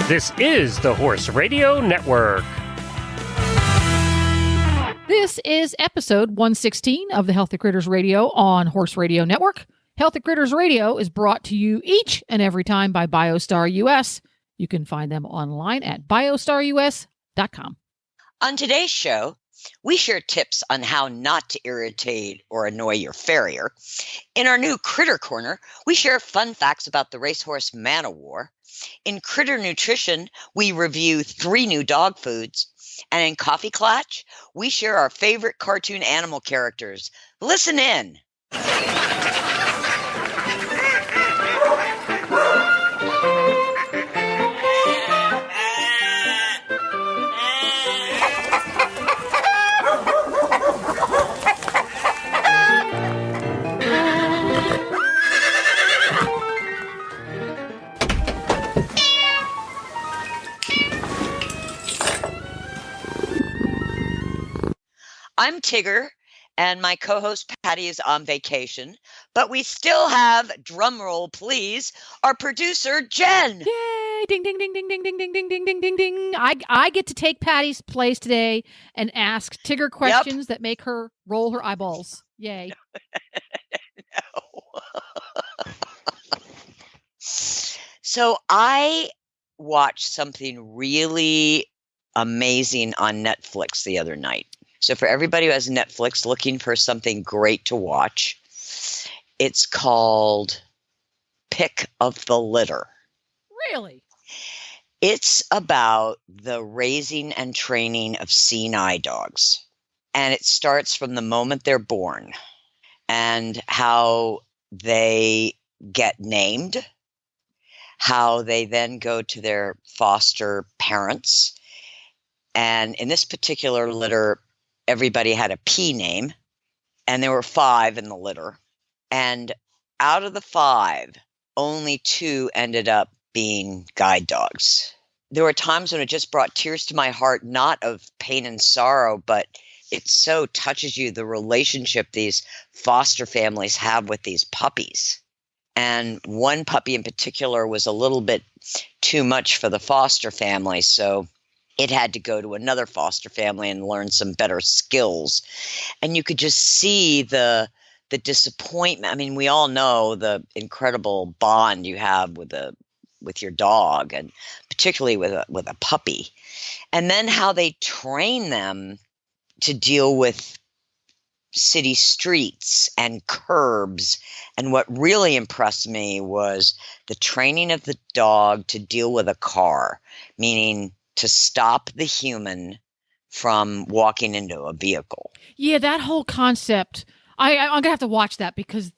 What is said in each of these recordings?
This is the Horse Radio Network. This is episode 116 of the Healthy Critters Radio on Horse Radio Network. Healthy Critters Radio is brought to you each and every time by Biostar US. You can find them online at biostarus.com. On today's show, we share tips on how not to irritate or annoy your farrier. In our new Critter Corner, we share fun facts about the racehorse Man O War. In Critter Nutrition, we review 3 new dog foods. And in Coffee Klatch, we share our favorite cartoon animal characters. Listen in. I'm Tigger, and my co-host Patty is on vacation, but we still have, drumroll please, our producer Jen. Yay! Ding, ding, ding, ding, ding, ding, ding, ding, ding, ding, ding, ding. I get to take Patty's place today and ask Tigger questions that make her roll her eyeballs. Yay. No. So I watched something really amazing on Netflix the other night. So for everybody who has Netflix looking for something great to watch, it's called Pick of the Litter. Really? It's about the raising and training of seeing-eye dogs. And it starts from the moment they're born and how they get named, how they then go to their foster parents. And in this particular litter, everybody had a P name, and there were 5 in the litter. And out of the 5, only 2 ended up being guide dogs. There were times when it just brought tears to my heart, not of pain and sorrow, but it so touches you, the relationship these foster families have with these puppies. And one puppy in particular was a little bit too much for the foster family, so it had to go to another foster family and learn some better skills. And you could just see the disappointment. I mean, we all know the incredible bond you have with your dog, and particularly with a puppy. And then how they train them to deal with city streets and curbs. And what really impressed me was the training of the dog to deal with a car, meaning to stop the human from walking into a vehicle. Yeah, that whole concept. I'm going to have to watch that because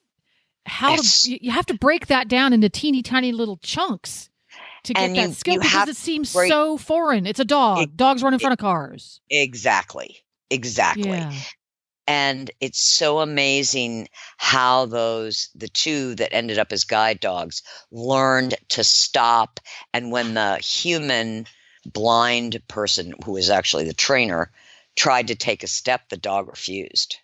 you have to break that down into teeny tiny little chunks to get that skill because it seems so foreign. It's a dog. Dogs run in front of cars. Exactly. Yeah. And it's so amazing how the 2 that ended up as guide dogs learned to stop. And when the human blind person, who was actually the trainer, tried to take a step, the dog refused.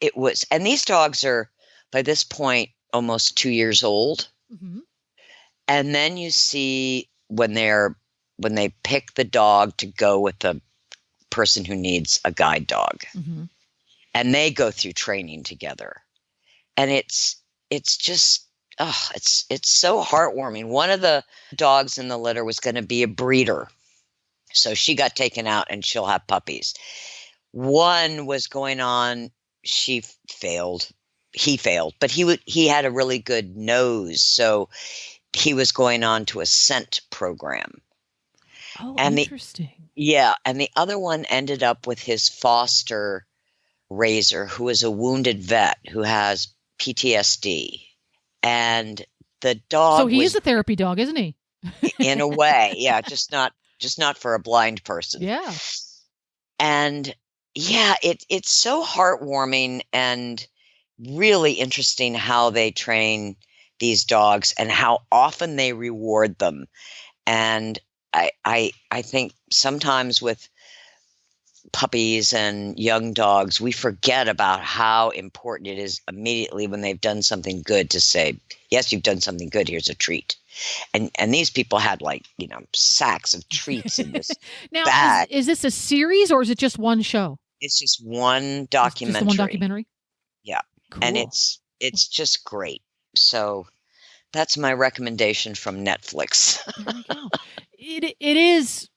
And these dogs are, by this point, almost 2 years old. Mm-hmm. And then you see when they pick the dog to go with the person who needs a guide dog. Mm-hmm. And they go through training together. And it's just, it's so heartwarming. One of the dogs in the litter was going to be a breeder. So she got taken out and she'll have puppies. One was going on, he failed, but he had a really good nose. So he was going on to a scent program. Oh, and interesting. And the other one ended up with his foster raiser, who is a wounded vet who has PTSD. And the dog So he is a therapy dog, isn't he? In a way, yeah, just not for a blind person. Yeah. And yeah, it's so heartwarming and really interesting how they train these dogs and how often they reward them. And I think sometimes with puppies and young dogs, we forget about how important it is immediately when they've done something good to say, yes, you've done something good. Here's a treat. And these people had sacks of treats in this now, bag. Is this a series or is it just one show? It's just one documentary. Just the one documentary? Yeah. Cool. And it's just great. So that's my recommendation from Netflix. There we go. It is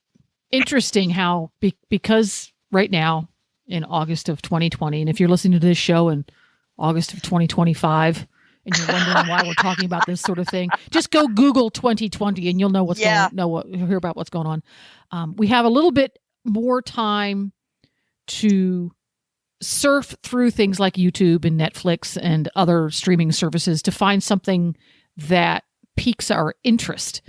interesting how, because right now in August of 2020, and if you're listening to this show in August of 2025, and you're wondering why we're talking about this sort of thing, just go Google 2020 and you'll know hear about what's going on. We have a little bit more time to surf through things like YouTube and Netflix and other streaming services to find something that piques our interest.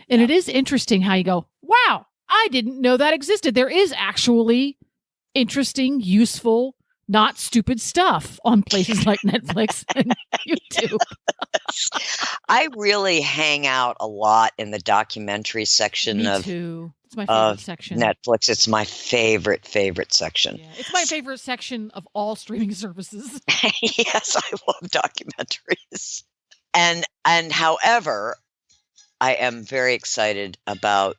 And it is interesting how you go, wow, I didn't know that existed. There is actually interesting, useful, not stupid stuff on places like Netflix and YouTube. I really hang out a lot in the documentary section Me too. It's my favorite section. Netflix. It's my favorite section. Yeah, it's my favorite section of all streaming services. Yes, I love documentaries. And however, I am very excited about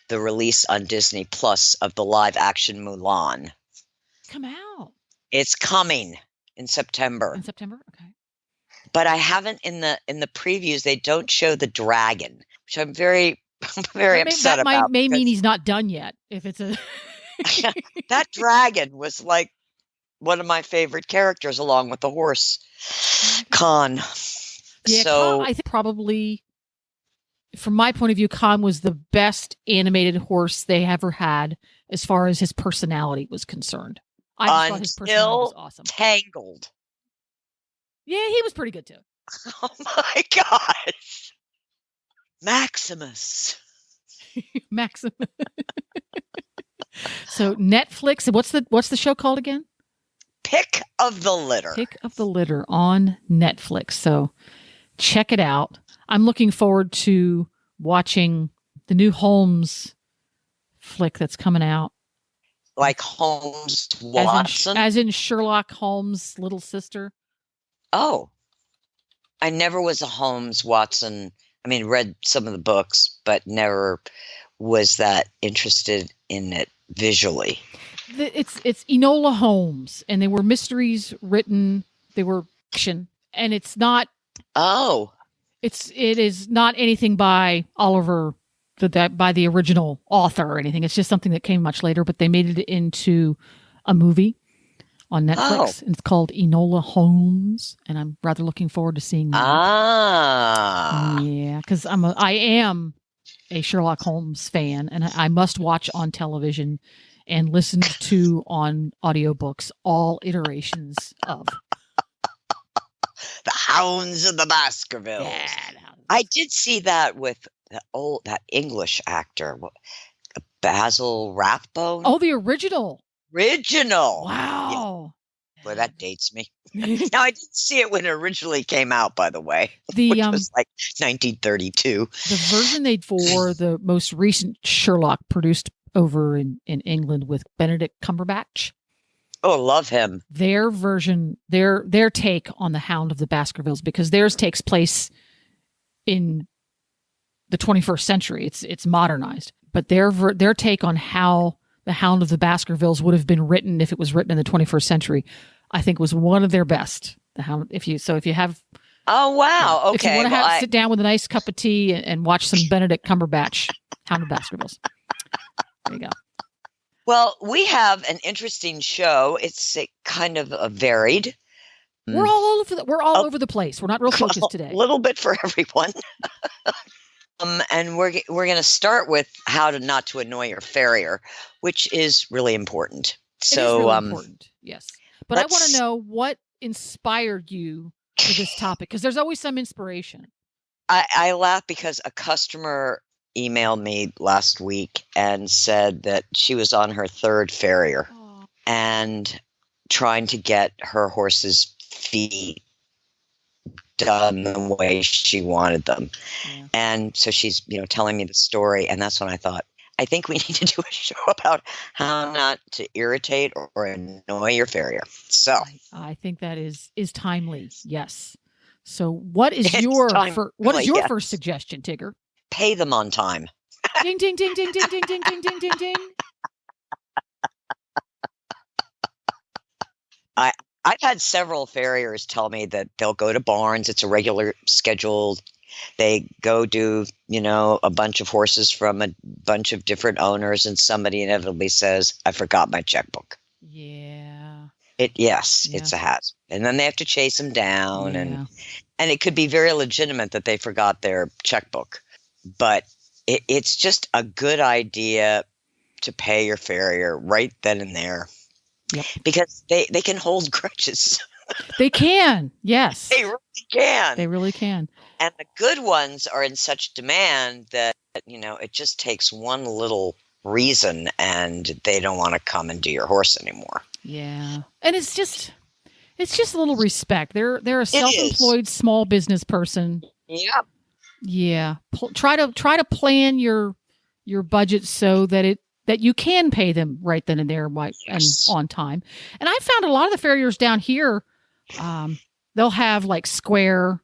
the release on Disney Plus of the live action Mulan. Come out. It's coming in September. In September? Okay. But I haven't in the previews, they don't show the dragon, which I'm very upset about. That may mean he's not done yet. If it's a that dragon was like one of my favorite characters along with the horse. Khan. Yeah, so Khan, I think probably from my point of view, Khan was the best animated horse they ever had as far as his personality was concerned. I just thought his personality was awesome. Tangled. Yeah, he was pretty good too. Oh my gosh. Maximus. Maximus. So Netflix, what's the show called again? Pick of the Litter. Pick of the Litter on Netflix. So check it out. I'm looking forward to watching the new Holmes flick that's coming out. Like Holmes Watson? As in Sherlock Holmes' little sister. Oh. I never was a Holmes Watson. I mean, read some of the books, but never was that interested in it visually. It's Enola Holmes, and they were mysteries written. They were fiction, and it's not. Oh. It is not anything by Oliver, by the original author or anything. It's just something that came much later, but they made it into a movie on Netflix. And it's called Enola Holmes, and I'm rather looking forward to seeing that. Ah. Yeah, because I am a Sherlock Holmes fan, and I must watch on television and listen to on audiobooks all iterations of The Hounds of the Baskervilles. Yeah, I did see that with that English actor, Basil Rathbone. Oh, the original. Original. Wow. Yeah. Boy, that dates me. Now, I didn't see it when it originally came out, by the way, which was like 1932. The version they for the most recent Sherlock produced over in England with Benedict Cumberbatch. Oh, love him. Their version, their take on the Hound of the Baskervilles, because theirs takes place in the 21st century. It's modernized, but their take on how the Hound of the Baskervilles would have been written if it was written in the 21st century, I think was one of their best. The Hound, if you have. Oh wow! Okay, if you want to sit down with a nice cup of tea and watch some Benedict Cumberbatch, Hound of Baskervilles. There you go. Well, we have an interesting show. It's kind of a varied. We're all over the place. We're not real focused today. A little bit for everyone. And we're going to start with how to not to annoy your farrier, which is really important. So it is really important. Yes, but I want to know what inspired you to this topic, because there's always some inspiration. I laugh because a customer emailed me last week and said that she was on her third farrier and trying to get her horse's feet done the way she wanted them. Yeah. And so she's, telling me the story. And that's when I thought, I think we need to do a show about how not to irritate or annoy your farrier. So I think that is timely. Yes. So what is It's your timely, yes. first suggestion, Tigger? pay them on time. Ding ding ding ding ding ding ding ding ding ding ding. I've had several farriers tell me that they'll go to barns. It's a regular schedule. They go do, a bunch of horses from a bunch of different owners, and somebody inevitably says, I forgot my checkbook. Yeah. It's a hazard. And then they have to chase them down, Yeah. and it could be very legitimate that they forgot their checkbook. But it's just a good idea to pay your farrier right then and there. Yep. Because they can hold grudges. They can. Yes. They really can. They really can. And the good ones are in such demand that, it just takes one little reason and they don't want to come and do your horse anymore. Yeah. And it's just a little respect. They're a self-employed small business person. Yep. Yeah. Try to plan your budget so that you can pay them right then and there and on time. And I found a lot of the farriers down here, they'll have like Square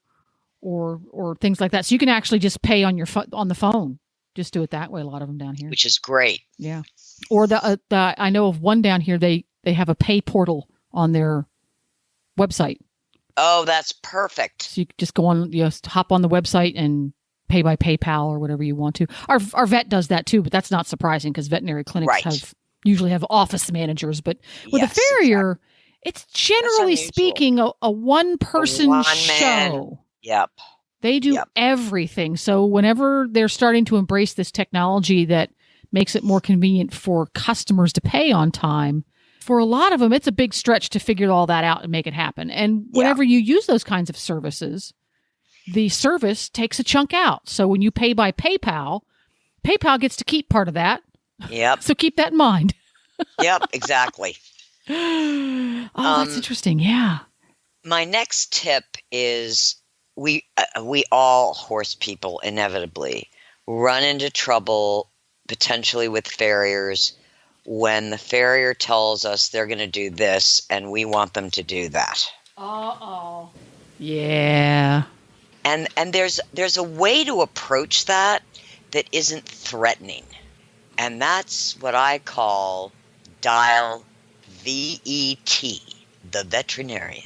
or things like that. So you can actually just pay on on the phone. Just do it that way. A lot of them down here, which is great. Yeah. Or the I know of one down here. They have a pay portal on their website. Oh, that's perfect. So you just go on, hop on the website and pay by PayPal or whatever you want to. Our vet does that too, but that's not surprising because veterinary clinics usually have office managers. But with a farrier, it's generally speaking a one-person show. Yep. They do everything. So whenever they're starting to embrace this technology that makes it more convenient for customers to pay on time, for a lot of them, it's a big stretch to figure all that out and make it happen. And whenever you use those kinds of services, the service takes a chunk out. So when you pay by PayPal gets to keep part of that. Yep. So keep that in mind. Yep, exactly. That's interesting. Yeah. My next tip is we all horse people inevitably run into trouble potentially with farriers when the farrier tells us they're going to do this and we want them to do that. Uh-oh. Yeah. And there's a way to approach that isn't threatening. And that's what I call dial VET, the veterinarian.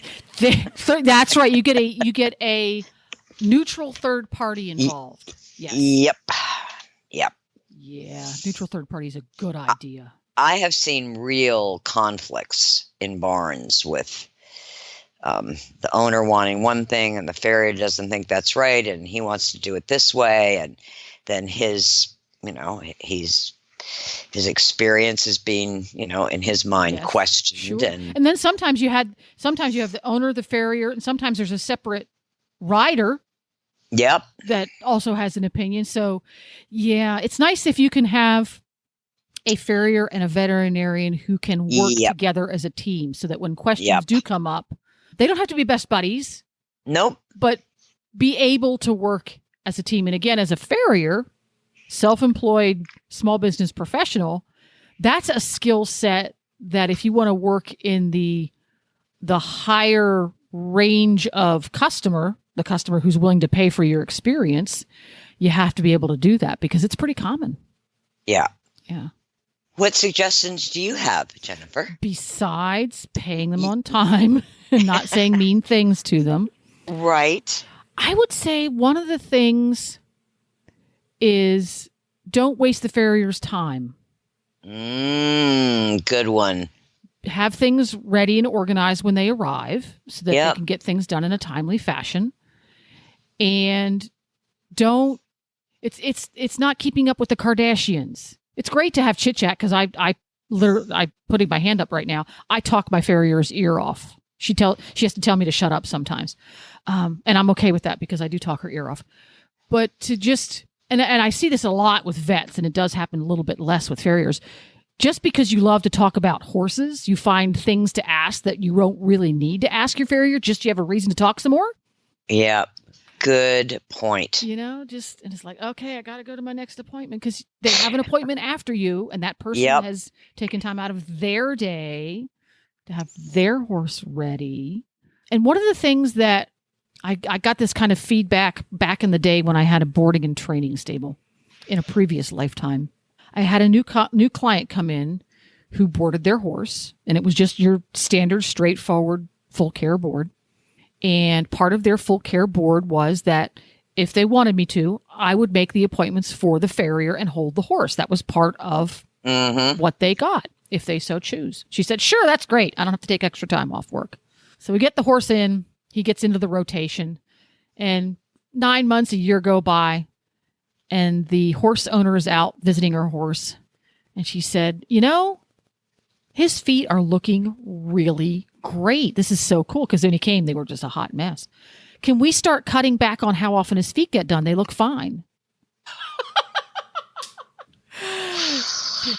So that's right. You get a neutral third party involved. Yes. Yep. Yeah. Neutral third party is a good idea. I have seen real conflicts in barns with the owner wanting one thing and the farrier doesn't think that's right and he wants to do it this way, and then his experience is being, in his mind questioned. Sure. And then sometimes you have the owner of the farrier, and sometimes there's a separate rider. Yep. That also has an opinion. So yeah, it's nice if you can have a farrier and a veterinarian who can work together as a team so that when questions do come up, they don't have to be best buddies. Nope. But be able to work as a team. And again, as a farrier, self-employed small business professional, that's a skill set that if you want to work in the higher range of the customer who's willing to pay for your experience, you have to be able to do that because it's pretty common. Yeah. Yeah. What suggestions do you have, Jennifer? Besides paying them on time and not saying mean things to them. Right. I would say one of the things is don't waste the farrier's time. Good one. Have things ready and organized when they arrive so that they can get things done in a timely fashion. And it's not keeping up with the Kardashians. It's great to have chit chat because I'm putting my hand up right now. I talk my farrier's ear off. She has to tell me to shut up sometimes. And I'm okay with that because I do talk her ear off. But to just, and I see this a lot with vets, and it does happen a little bit less with farriers. Just because you love to talk about horses, you find things to ask that you don't really need to ask your farrier, just you have a reason to talk some more. Yeah. Good point. And it's like, okay, I got to go to my next appointment because they have an appointment after you, and that person has taken time out of their day to have their horse ready. And one of the things that I got this kind of feedback back in the day when I had a boarding and training stable in a previous lifetime. I had a new client come in who boarded their horse, and it was just your standard, straightforward, full care board. And part of their full care board was that if they wanted me to, I would make the appointments for the farrier and hold the horse. That was part of what they got, if they so choose. She said, sure, that's great. I don't have to take extra time off work. So we get the horse in. He gets into the rotation. And 9 months, a year go by. And the horse owner is out visiting her horse. And she said, his feet are looking really great. This is so cool, because when he came, they were just a hot mess. Can we start cutting back on how often his feet get done? They look fine.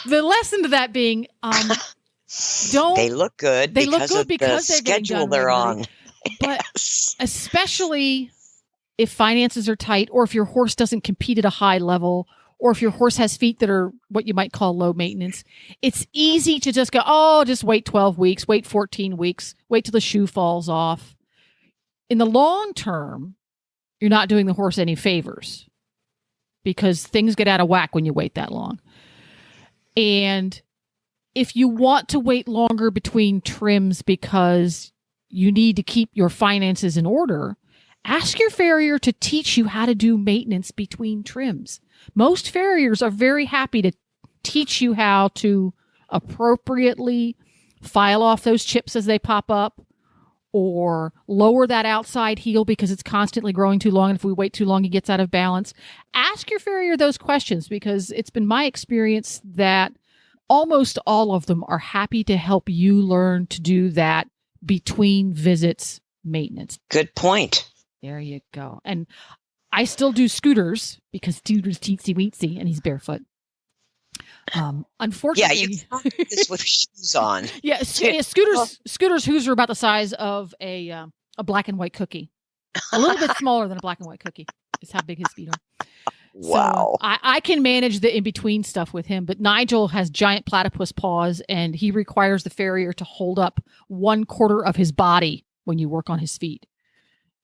The lesson to that being, they look good. They look good because the schedule they're on. But especially if finances are tight, or if your horse doesn't compete at a high level, or if your horse has feet that are what you might call low maintenance, it's easy to just go, just wait 12 weeks, wait 14 weeks, wait till the shoe falls off. In the long term, you're not doing the horse any favors, because things get out of whack when you wait that long. And if you want to wait longer between trims because you need to keep your finances in order, ask your farrier to teach you how to do maintenance between trims. Most farriers are very happy to teach you how to appropriately file off those chips as they pop up, or lower that outside heel because it's constantly growing too long. And if we wait too long, he gets out of balance. Ask your farrier those questions, because it's been my experience that almost all of them are happy to help you learn to do that between visits maintenance. Good point. There you go. And I still do Scooters, because Scooter's teensy weensy and he's barefoot. Unfortunately, you can't do this with shoes on. Scooter's hooves are about the size of a black and white cookie. A little bit smaller than a black and white cookie is how big his feet are. Wow. So I can manage the in-between stuff with him, but Nigel has giant platypus paws, and he requires the farrier to hold up 1/4 of his body when you work on his feet.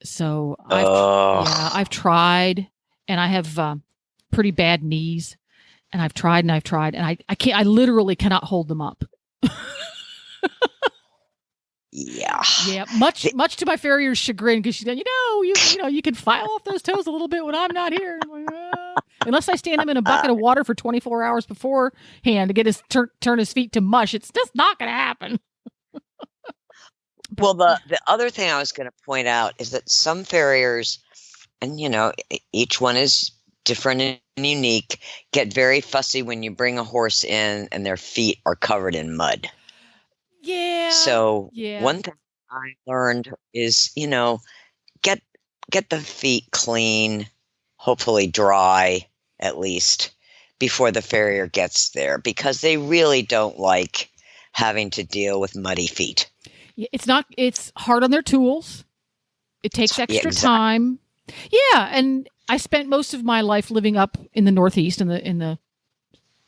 So I've tried, and I have pretty bad knees, and I've tried, and I literally cannot hold them up. Yeah. Yeah. Much to my farrier's chagrin, because she's going, you can file off those toes a little bit when I'm not here. I'm like, unless I stand him in a bucket of water for 24 hours beforehand to get his turn his feet to mush, it's just not going to happen. Well, the other thing I was going to point out is that some farriers, and each one is different and unique, get very fussy when you bring a horse in and their feet are covered in mud. Yeah. So one thing I learned is, get the feet clean, hopefully dry at least, before the farrier gets there, because they really don't like having to deal with muddy feet. It's hard on their tools. It takes extra time. Yeah. And I spent most of my life living up in the Northeast, in the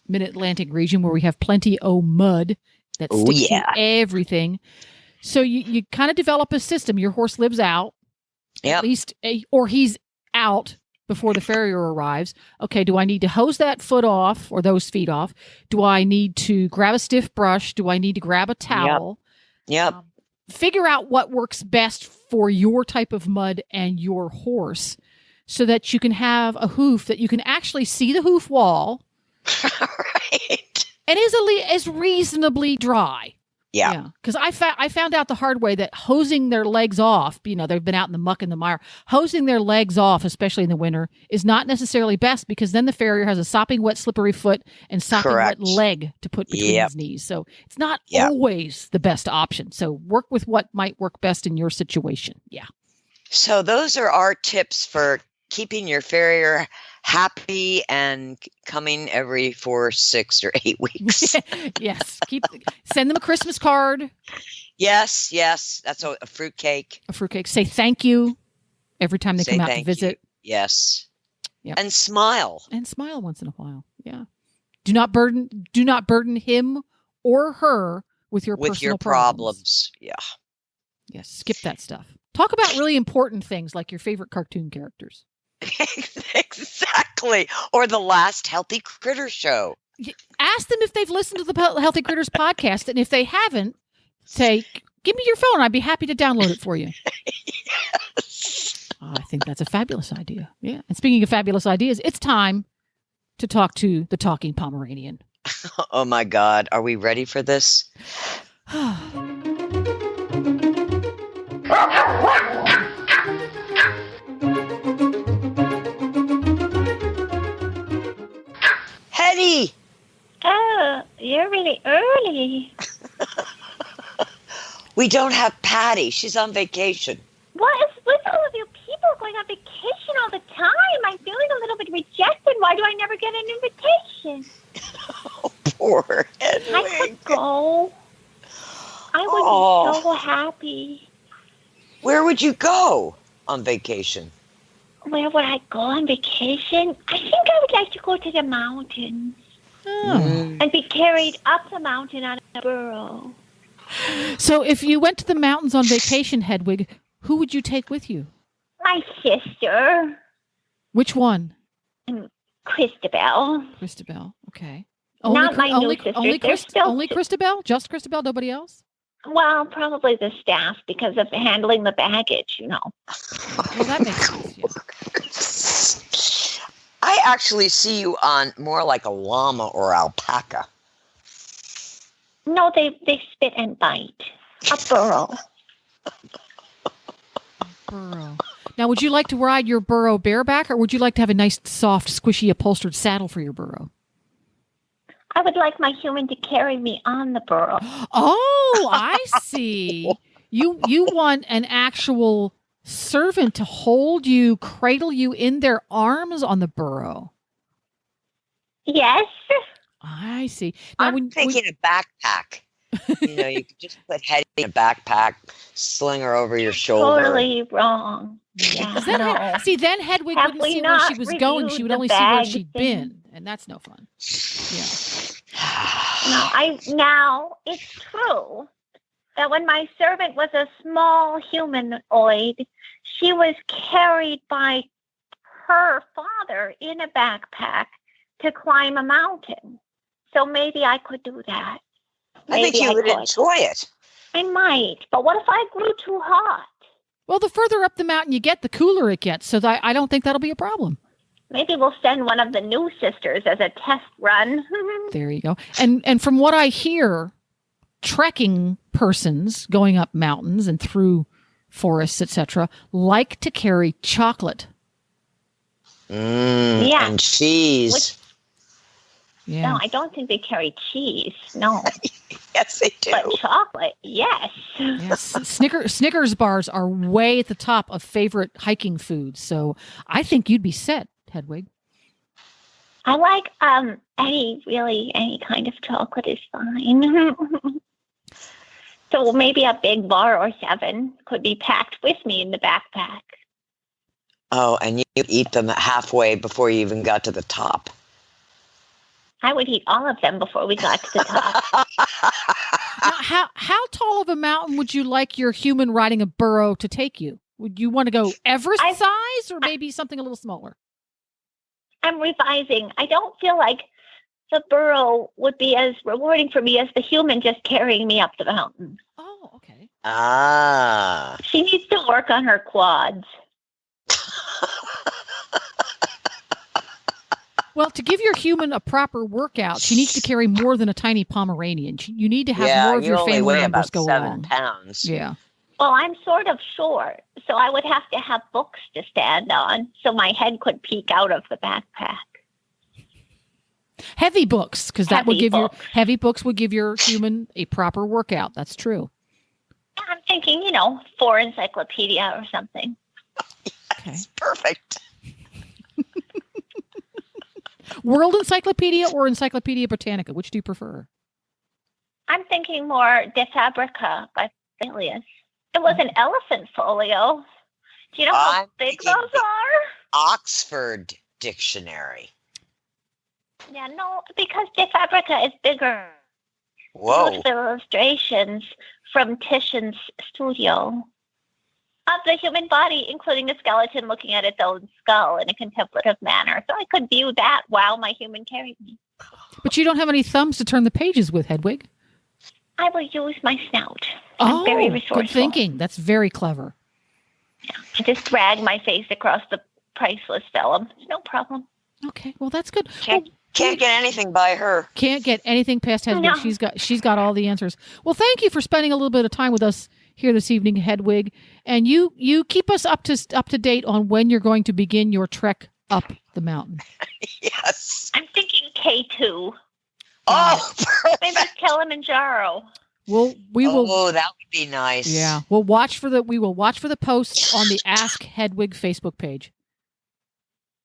mid-Atlantic region, where we have plenty of mud that sticks to everything. So you kind of develop a system. Your horse lives out, at least, or he's out before the farrier arrives. Okay, do I need to hose that foot off, or those feet off? Do I need to grab a stiff brush? Do I need to grab a towel? Yep. Figure out what works best for your type of mud and your horse, so that you can have a hoof that you can actually see the hoof wall. Right. And is reasonably dry. Yeah. Because I found out the hard way that hosing their legs off, they've been out in the muck and the mire, hosing their legs off, especially in the winter, is not necessarily best, because then the farrier has a sopping wet, slippery foot and sopping wet leg to put between his knees. So it's not always the best option. So work with what might work best in your situation. Yeah. So those are our tips for keeping your farrier happy and coming every 4, 6, or 8 weeks. Yes. Send them a Christmas card. Yes. That's a fruitcake. A fruitcake. Say thank you. every time they Say come out to thank visit. you. Yes. Yep. And smile. And smile once in a while. Yeah. Do not burden him or her with your personal problems. Yeah. Yes. Skip that stuff. Talk about really important things like your favorite cartoon characters. Exactly. Or the last Healthy Critter show. Ask them if they've listened to the Healthy Critters podcast. And if they haven't, say, give me your phone. I'd be happy to download it for you. Yes. Oh, I think that's a fabulous idea. Yeah. And speaking of fabulous ideas, it's time to talk to the talking Pomeranian. Oh my God. Are we ready for this? Hetty! Oh, you're really early. We don't have Patty. She's on vacation. What is with all of you people going on vacation all the time? I'm feeling a little bit rejected. Why do I never get an invitation? Oh, poor Hedwig. I could go. I would be so happy. Where would you go on vacation? Where would I go on vacation? I think I would like to go to the mountains. And be carried up the mountain on a burro. So if you went to the mountains on vacation, Hedwig, who would you take with you? My sister. Which one? Christabel. Christabel. Okay. Not my new sister. Only Christabel? Just Christabel? Nobody else? Well, probably the staff because of handling the baggage, you know. Well, that makes sense. Yeah. I actually see you on more like a llama or alpaca. No, they spit and bite. A burro. Burro. Now, would you like to ride your burro bareback, or would you like to have a nice, soft, squishy, upholstered saddle for your burro? I would like my human to carry me on the burro. Oh, I see. You want an actual servant to hold you, cradle you in their arms on the burro. Yes. I see. Now, I'm thinking a backpack. You could just put Hetty in a backpack, sling her over your shoulder. Totally wrong. Yeah, see, then Hedwig wouldn't see where she was going. She would only see where she'd been, and that's no fun. Yeah. Now it's true that when my servant was a small humanoid, she was carried by her father in a backpack to climb a mountain. So maybe I could do that. I think you would enjoy it. I might, but what if I grew too hot? Well, the further up the mountain you get, the cooler it gets. So I don't think that'll be a problem. Maybe we'll send one of the new sisters as a test run. There you go. And from what I hear, trekking persons going up mountains and through forests, etc., like to carry chocolate. And cheese. Yeah. No, I don't think they carry cheese. No. Yes, they do. But chocolate, yes. Yes. Snickers bars are way at the top of favorite hiking foods. So I think you'd be set, Hedwig. I like any kind of chocolate is fine. So maybe a big bar or 7 could be packed with me in the backpack. Oh, and you eat them halfway before you even got to the top. I would eat all of them before we got to the top. Now, how tall of a mountain would you like your human riding a burro to take you? Would you want to go Everest size or maybe something a little smaller? I'm revising. I don't feel like the burro would be as rewarding for me as the human just carrying me up the mountain. Oh, okay. She needs to work on her quads. Well, to give your human a proper workout, she needs to carry more than a tiny Pomeranian. You need to have more of your family members go along. 7 pounds. Yeah. Well, I'm sort of short, so I would have to have books to stand on so my head could peek out of the backpack. Heavy books, because heavy books would give your human a proper workout. That's true. I'm thinking, 4 encyclopedia or something. Okay. Perfect. World Encyclopedia or Encyclopedia Britannica? Which do you prefer? I'm thinking more De Fabrica by Thalius. It was an elephant folio. Do you know how I'm big thinking those are? Oxford Dictionary. Yeah, no, because De Fabrica is bigger. Whoa. Those illustrations from Titian's studio of the human body, including the skeleton looking at its own skull in a contemplative manner. So I could view that while my human carried me. But you don't have any thumbs to turn the pages with, Hedwig. I will use my snout. I'm very resourceful. Good thinking. That's very clever. Yeah, I just drag my face across the priceless vellum. It's no problem. Okay, well that's good. Can't get anything by her. Can't get anything past Hedwig. No. She's got all the answers. Well, thank you for spending a little bit of time with us here this evening, Hedwig. And you keep us up to date on when you're going to begin your trek up the mountain. Yes. I'm thinking K2. Oh, perfect. Maybe Kilimanjaro. We will. Oh, that would be nice. Yeah, we will watch for the posts on the Ask Hedwig Facebook page.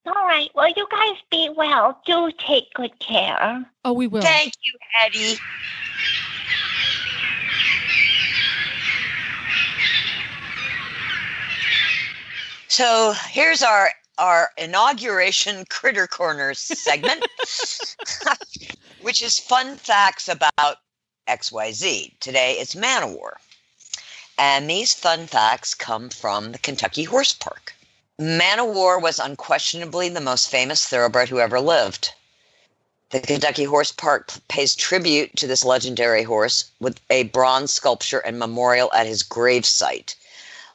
All right. Well, you guys be well. Do take good care. Oh, we will. Thank you, Hetty. So here's our inauguration Critter Corners segment, which is fun facts about XYZ. Today it's Man O War. And these fun facts come from the Kentucky Horse Park. Man O War was unquestionably the most famous thoroughbred who ever lived. The Kentucky Horse Park pays tribute to this legendary horse with a bronze sculpture and memorial at his gravesite,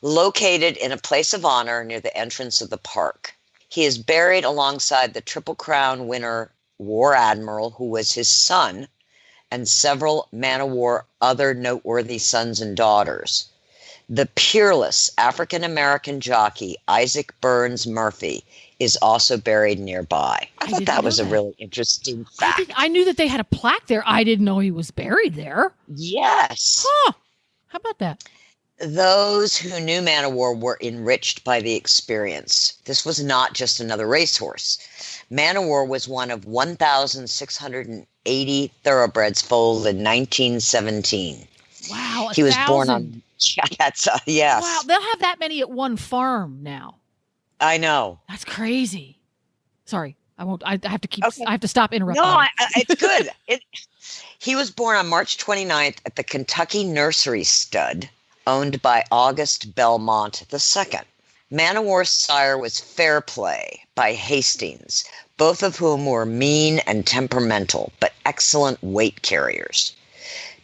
located in a place of honor near the entrance of the park. He is buried alongside the Triple Crown winner War Admiral, who was his son, and several Man O War other noteworthy sons and daughters. The peerless African-American jockey Isaac Burns Murphy is also buried nearby. I thought that was a really interesting fact. I knew that they had a plaque there. I didn't know he was buried there. Yes. Huh. How about that? Those who knew Man O War were enriched by the experience. This was not just another racehorse. Man O War was one of 1,680 thoroughbreds foaled in 1917. Wow, he was born on. Yeah, that's yes. Wow, they'll have that many at one farm now. I know. That's crazy. Sorry, I won't. I have to keep. Okay. I have to stop interrupting. No, it's good. He was born on March 29th at the Kentucky Nursery Stud, owned by August Belmont II. Man O War's sire was Fair Play by Hastings, both of whom were mean and temperamental, but excellent weight carriers.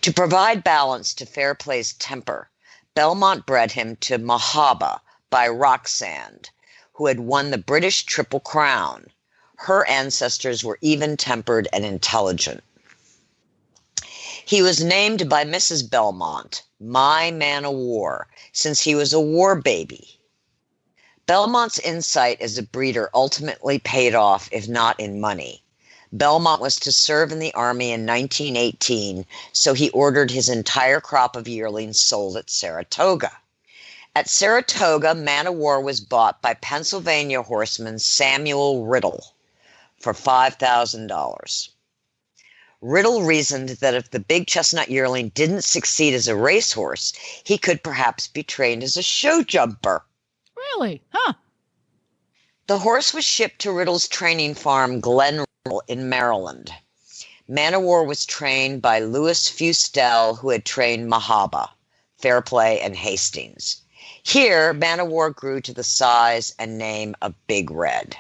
To provide balance to Fair Play's temper, Belmont bred him to Mahaba by Roxand, who had won the British Triple Crown. Her ancestors were even-tempered and intelligent. He was named by Mrs. Belmont, My Man O War, since he was a war baby. Belmont's insight as a breeder ultimately paid off, if not in money. Belmont was to serve in the Army in 1918, so he ordered his entire crop of yearlings sold at Saratoga. At Saratoga, Man O War was bought by Pennsylvania horseman Samuel Riddle for $5,000. Riddle reasoned that if the big chestnut yearling didn't succeed as a racehorse, he could perhaps be trained as a show jumper. Really? Huh. The horse was shipped to Riddle's training farm, Glen Riddle, in Maryland. Man O War was trained by Louis Fustel, who had trained Mahaba, Fair Play, and Hastings. Here, Man O War grew to the size and name of Big Red.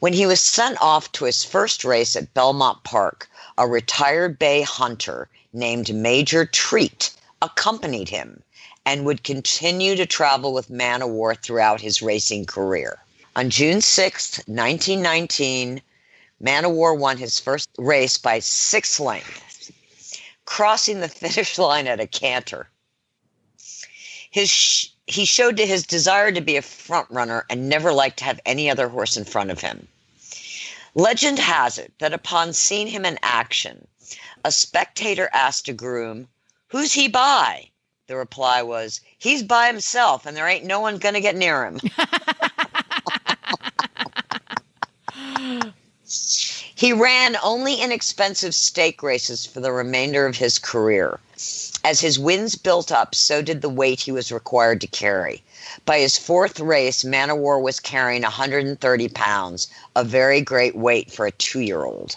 When he was sent off to his first race at Belmont Park, a retired bay hunter named Major Treat accompanied him and would continue to travel with Man O War throughout his racing career. On June 6, 1919, Man O War won his first race by 6 lengths, crossing the finish line at a canter. He showed his desire to be a front runner and never liked to have any other horse in front of him. Legend has it that upon seeing him in action, a spectator asked a groom, "Who's he by?" The reply was, "He's by himself and there ain't no one going to get near him." He ran only inexpensive stake races for the remainder of his career. As his wins built up, so did the weight he was required to carry. By his fourth race, Man O War was carrying 130 pounds, a very great weight for a 2-year-old.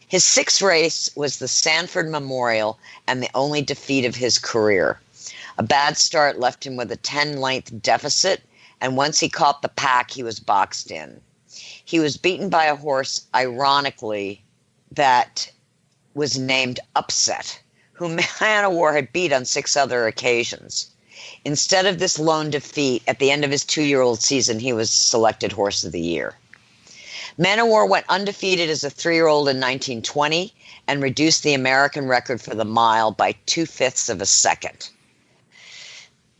His sixth race was the Sanford Memorial and the only defeat of his career. A bad start left him with a 10-length deficit, and once he caught the pack, he was boxed in. He was beaten by a horse, ironically, that was named Upset, whom Man O War had beat on 6 other occasions. Instead of this lone defeat, at the end of his 2-year-old season, he was selected Horse of the Year. Man O War went undefeated as a 3-year-old in 1920 and reduced the American record for the mile by 2/5 of a second.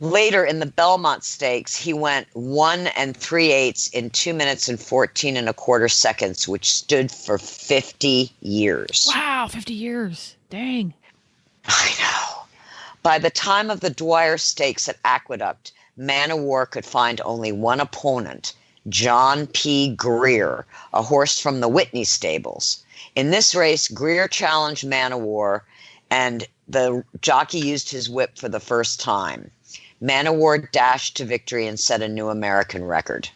Later in the Belmont Stakes, he went 1 3/8 in 2 minutes and 14 1/4 seconds, which stood for 50 years. Wow, 50 years. Dang. I know. By the time of the Dwyer Stakes at Aqueduct, Man O War could find only one opponent, John P. Greer, a horse from the Whitney stables. In this race, Greer challenged Man O War, and the jockey used his whip for the first time. Man O War dashed to victory and set a new American record.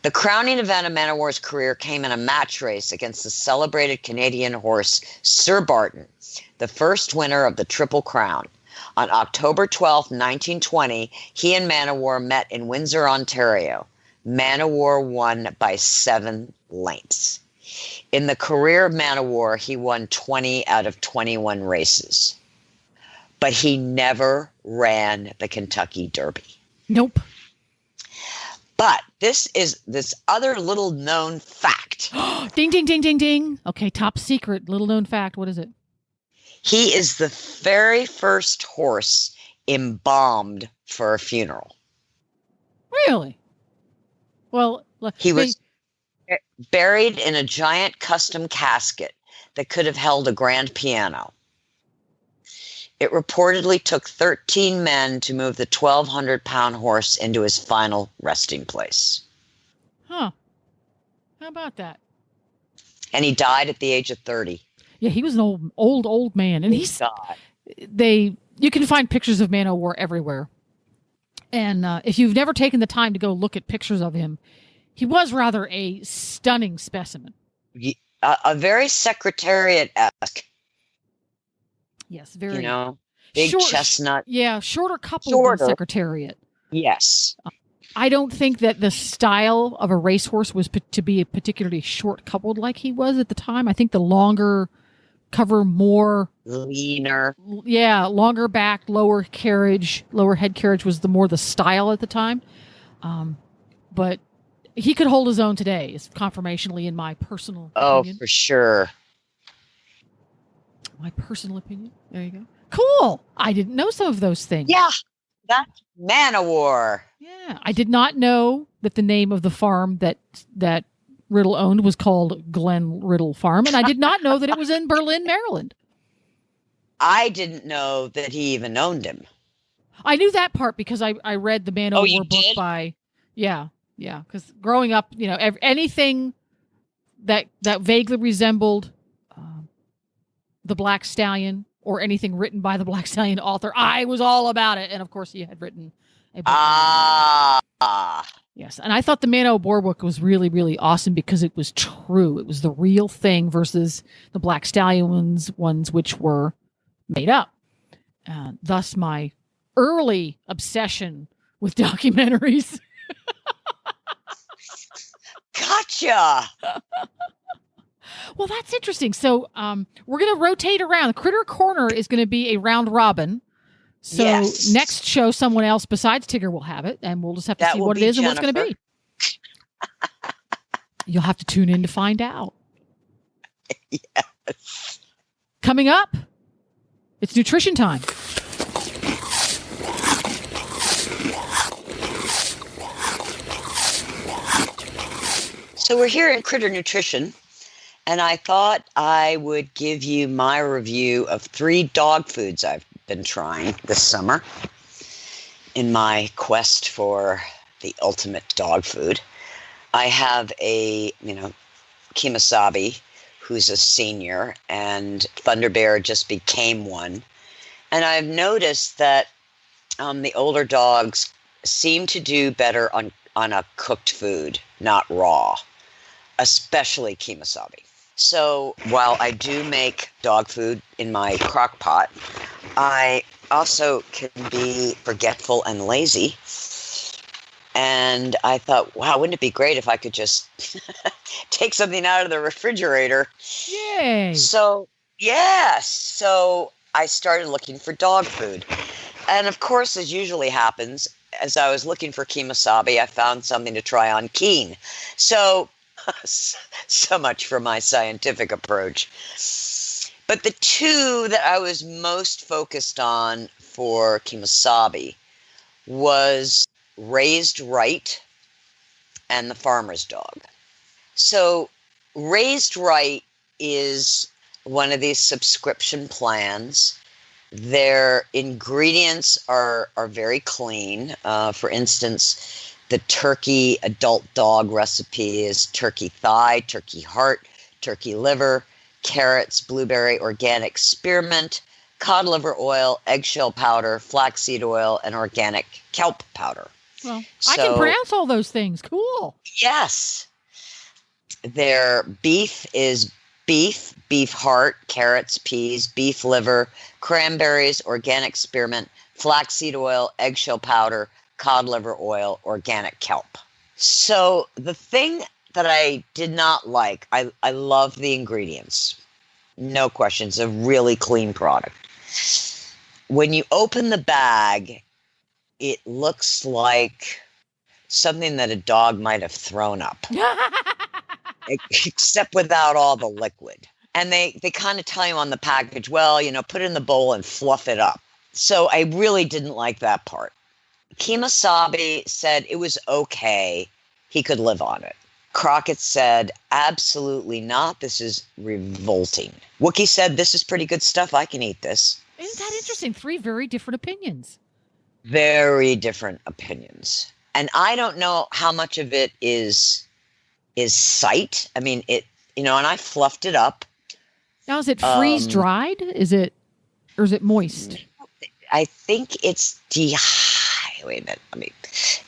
The crowning event of Man O War's career came in a match race against the celebrated Canadian horse Sir Barton, the first winner of the Triple Crown. On October 12, 1920, he and Man O War met in Windsor, Ontario. Man O War won by 7 lengths. In the career of Man O War, he won 20 out of 21 races. But he never ran the Kentucky Derby. Nope. But this is this other little known fact. Ding, ding, ding, ding, ding. Okay, top secret, little known fact. What is it? He is the very first horse embalmed for a funeral. Really? Well, he was buried in a giant custom casket that could have held a grand piano. It reportedly took 13 men to move the 1,200-pound horse into his final resting place. Huh. How about that? And he died at the age of 30. Yeah, he was an old man. And he's died. You can find pictures of Man O War everywhere. And if you've never taken the time to go look at pictures of him, he was rather a stunning specimen. A very Secretariat-esque. Yes, very. You know, big chestnut. Yeah, shorter couple than Secretariat. Yes. I don't think that the style of a racehorse was to be particularly short coupled like he was at the time. I think the longer cover, more leaner. Yeah, longer back, lower head carriage was the style at the time. But he could hold his own today, is confirmationally in my personal opinion. Oh, for sure. My personal opinion. There you go. Cool. I didn't know some of those things. Yeah, that's Man O War. Yeah, I did not know that the name of the farm that Riddle owned was called Glen Riddle Farm, and I did not know that it was in Berlin, Maryland. I didn't know that he even owned him. I knew that part because I read the Man O War book did? by because growing up, anything that vaguely resembled the Black Stallion or anything written by the Black Stallion author, I was all about it. And of course, he had written a book. Yes, and I thought the Man O War book was really, really awesome because it was true. It was the real thing versus the Black Stallion ones which were made up. Thus, my early obsession with documentaries. Gotcha. Well, that's interesting. So we're going to rotate around. The Critter Corner is going to be a round robin. So next show, someone else besides Tigger will have it, and we'll just have to see what it is and what it's going to be. You'll have to tune in to find out. Yes. Coming up, it's nutrition time. So we're here in Critter Nutrition, and I thought I would give you my review of 3 dog foods I've been trying this summer in my quest for the ultimate dog food. I have a, Kemosabe, who's a senior, and Thunder Bear just became one. And I've noticed that the older dogs seem to do better on a cooked food, not raw, especially kemosabe. So while I do make dog food in my crock pot, I also can be forgetful and lazy. And I thought, wow, wouldn't it be great if I could just take something out of the refrigerator? Yay! So, yes. So I started looking for dog food. And of course, as usually happens, as I was looking for kemosabe, I found something to try on Keen. So much for my scientific approach. But the two that I was most focused on for kemosabe was Raised Right and the Farmer's Dog. So Raised Right is one of these subscription plans. Their ingredients are very clean. For instance, the turkey adult dog recipe is turkey thigh, turkey heart, turkey liver, carrots, blueberry organic spearmint, cod liver oil, eggshell powder, flaxseed oil, and organic kelp powder. Well, I can pronounce all those things. Cool. Yes. Their beef is beef heart, carrots, peas, beef liver, cranberries, organic spearmint, flaxseed oil, eggshell powder, cod liver oil, organic kelp. So the thing that I did not like, I love the ingredients. No question. It's a really clean product. When you open the bag, it looks like something that a dog might have thrown up, except without all the liquid. And they kind of tell you on the package, well, put it in the bowl and fluff it up. So I really didn't like that part. Kemosabe said it was okay. He could live on it. Crockett said, absolutely not. This is revolting. Wookie said, this is pretty good stuff. I can eat this. Isn't that interesting? 3 very different opinions. Very different opinions. And I don't know how much of it is sight. I mean, and I fluffed it up. Now, is it freeze dried? Or is it moist? I think it's wait a minute. Let me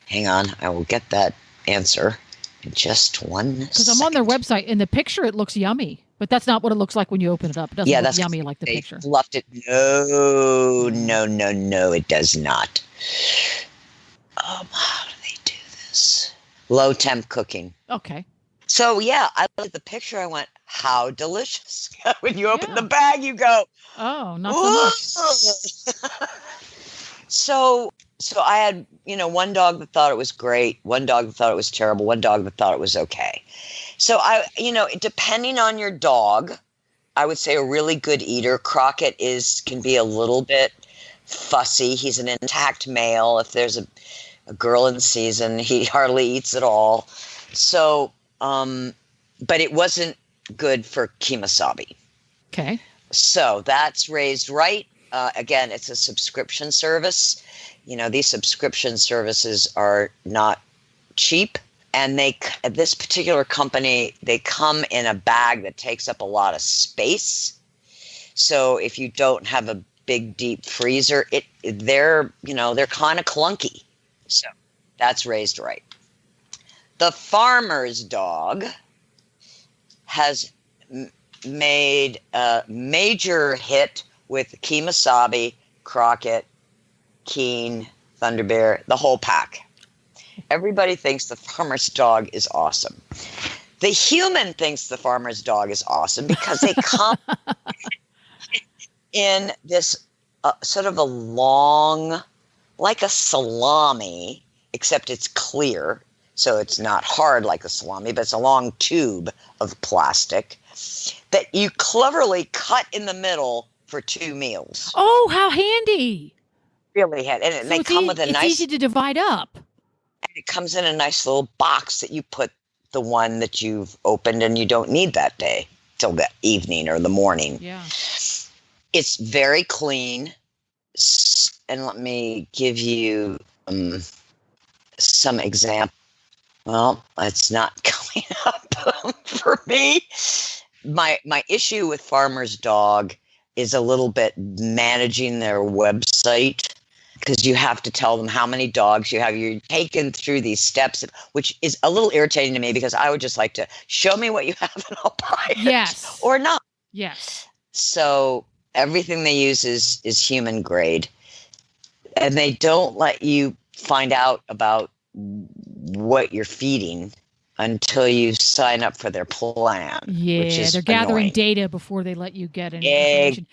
hang on. I will get that answer in just 1 second. Because I'm on their website. In the picture, it looks yummy. But that's not what it looks like when you open it up. It doesn't look yummy like the picture. Fluffed it. No, it does not. How do they do this? Low temp cooking. Okay. So, yeah, I looked at the picture. I went, how delicious. When you open the bag, you go, oh, not so much. So I had, one dog that thought it was great, one dog that thought it was terrible, one dog that thought it was okay. So depending on your dog, I would say a really good eater. Crockett can be a little bit fussy. He's an intact male. If there's a girl in season, he hardly eats at all. So, but it wasn't good for kemosabe. Okay. So that's Raised Right. Again, it's a subscription service. These subscription services are not cheap. And this particular company, they come in a bag that takes up a lot of space. So if you don't have a big, deep freezer, they're kind of clunky. So that's Raised Right. The Farmer's Dog has made a major hit with kemosabe, Crockett, Keen, Thunder Bear, the whole pack. Everybody thinks the Farmer's Dog is awesome. The human thinks the Farmer's Dog is awesome because they come in this sort of a long, like a salami, except it's clear. So it's not hard like a salami, but it's a long tube of plastic that you cleverly cut in the middle for 2 meals. Oh, how handy. Really handy. And they come with a nice... It's easy to divide up. And it comes in a nice little box that you put the one that you've opened and you don't need that day till the evening or the morning. Yeah. It's very clean. And let me give you some examples. Well, it's not coming up for me. My issue with Farmer's Dog is a little bit managing their website. because you have to tell them how many dogs you have. You're taken through these steps, which is a little irritating to me because I would just like to show me what you have and I'll buy it. Yes. Or not. Yes. So everything they use is human grade. And they don't let you find out about what you're feeding until you sign up for their plan. Yeah, which is they're gathering annoying. data before they let you get any information.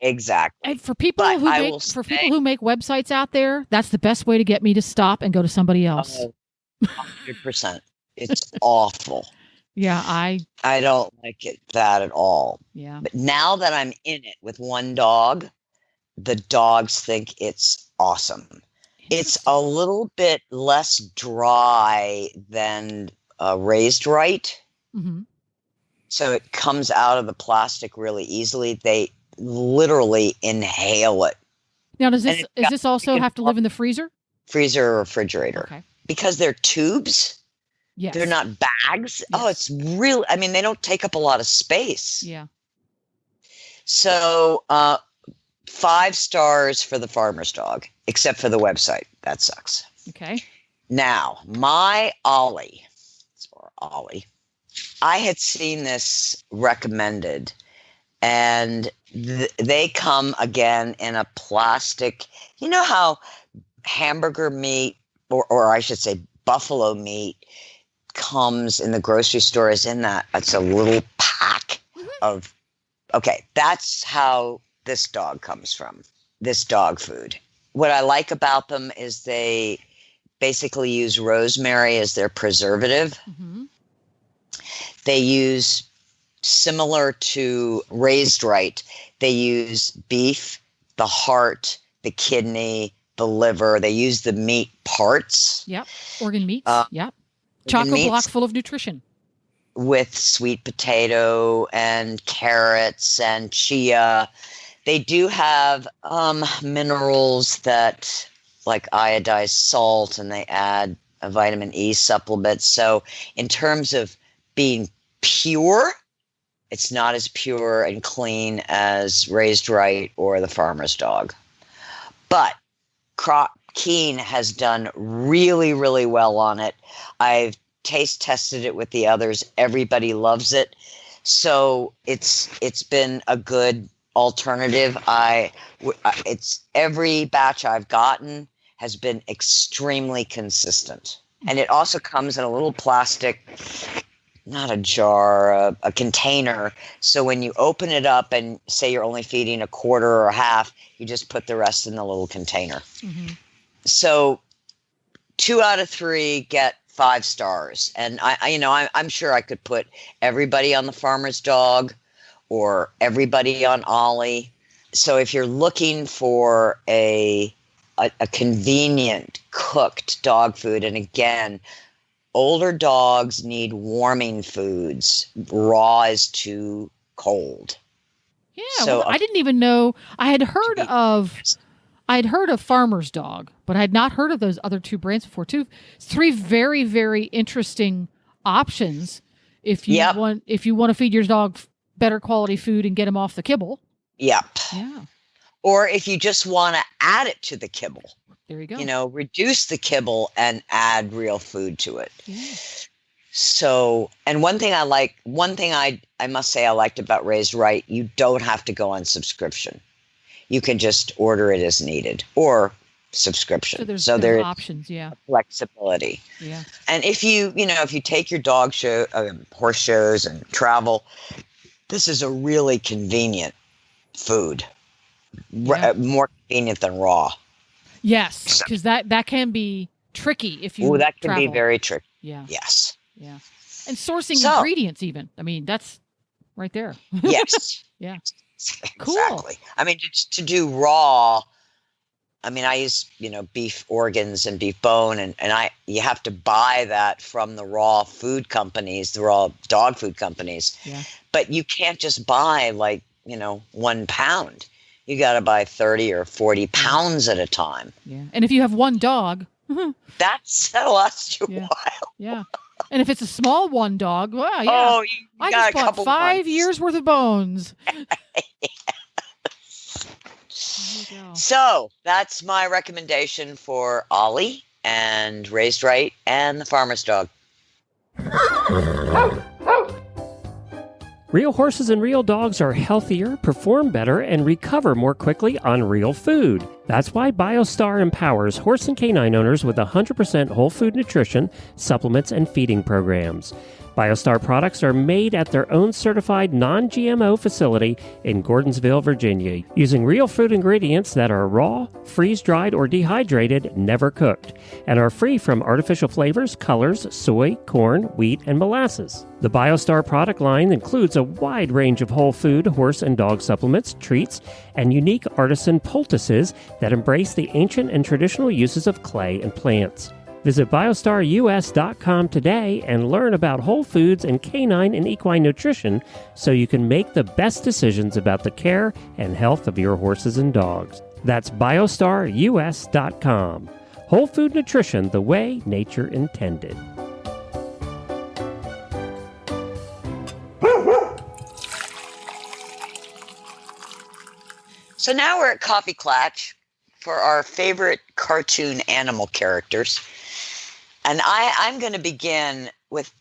Exactly. And for people But who I make will people who make websites out there, that's the best way to get me to stop and go to somebody else. 100%. It's awful. Yeah, I don't like that at all. Yeah. But now that I'm in it with one dog, the dogs think it's awesome. It's a little bit less dry than raised right. Mm-hmm. So it comes out of the plastic really easily. They literally inhale it. Now, does this also have to live in the freezer? Freezer or refrigerator. Okay. Because they're tubes. Yes. They're not bags. Yes. Oh, it's real. I mean, they don't take up a lot of space. Yeah. So 5 stars for the farmer's dog, except for the website. That sucks. Okay. Now, my Ollie, I had seen this recommended, and they come again in a plastic. You know how hamburger meat, or I should say buffalo meat, comes in the grocery store is in that. It's a little pack of, okay, that's how this dog comes from, this dog food. What I like about them is they basically use rosemary as their preservative. Mm-hmm. They use, similar to raised right, they use beef, the heart, the kidney, the liver. They use the meat parts. Yep. Organ meats. Yep. Chocolate block full of nutrition. With sweet potato and carrots and chia. They do have minerals that, like iodized salt, and they add a vitamin E supplement. So in terms of being pure, it's not as pure and clean as raised right or the farmer's dog. But Keen has done really, really well on it. I've taste tested it with the others. Everybody loves it. So it's been a good alternative. It's every batch I've gotten has been extremely consistent. And it also comes in a little plastic, not a jar, a container. So when you open it up and say you're only feeding a quarter or a half, you just put the rest in the little container. Mm-hmm. So 2 out of 3 get 5 stars. And I'm sure I could put everybody on the farmer's dog or everybody on Ollie. So if you're looking for a convenient cooked dog food, and again, older dogs need warming foods. Raw is too cold. Yeah, so I didn't even know. I had heard of farmer's dog, but I had not heard of those other 2 brands before. 3 very, very interesting options if you want to feed your dog better quality food and get him off the kibble. Yep. Yeah. Or if you just want to add it to the kibble. There you go. Reduce the kibble and add real food to it. Yeah. So, and one thing I must say I liked about Raised Right, you don't have to go on subscription. You can just order it as needed or subscription. So there's options, yeah. Flexibility. Yeah. And if you take your dog horse shows and travel, this is a really convenient food. Yeah. More convenient than raw. Yes, because that can be tricky if you that can travel. be very tricky. Yeah. Yes. Yeah. And sourcing ingredients even. I mean, that's right there. Yes. Yeah. Cool. Exactly. I mean, to do raw, I mean, I use, beef organs and beef bone, and you have to buy that from the raw food companies, the raw dog food companies. Yeah. But you can't just buy 1 pound. You got to buy 30 or 40 pounds at a time. Yeah. And if you have one dog, that'll last you a while. Yeah. And if it's a small one dog, well, yeah. Oh, I just bought 5 years worth of bones. you go. So that's my recommendation for Ollie and Raised Right and the Farmer's Dog. Real horses and real dogs are healthier, perform better, and recover more quickly on real food. That's why Biostar empowers horse and canine owners with 100% whole food nutrition, supplements, and feeding programs. Biostar products are made at their own certified non-GMO facility in Gordonsville, Virginia, using real food ingredients that are raw, freeze-dried, or dehydrated, never cooked, and are free from artificial flavors, colors, soy, corn, wheat, and molasses. The Biostar product line includes a wide range of whole food, horse and dog supplements, treats, and unique artisan poultices that embrace the ancient and traditional uses of clay and plants. Visit biostarus.com today and learn about whole foods and canine and equine nutrition so you can make the best decisions about the care and health of your horses and dogs. That's biostarus.com. Whole food nutrition the way nature intended. So now we're at Coffee Klatch for our favorite cartoon animal characters. And I'm going to begin with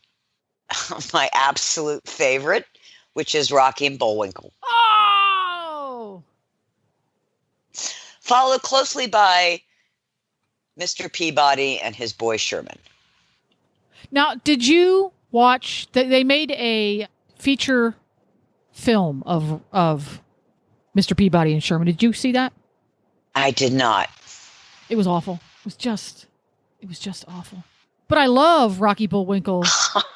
my absolute favorite, which is Rocky and Bullwinkle. Oh! Followed closely by Mr. Peabody and his boy Sherman. Now, did you watch? They made a feature film of Mr. Peabody and Sherman. Did you see that? I did not. It was awful. It was just awful. But I love Rocky, Bullwinkle,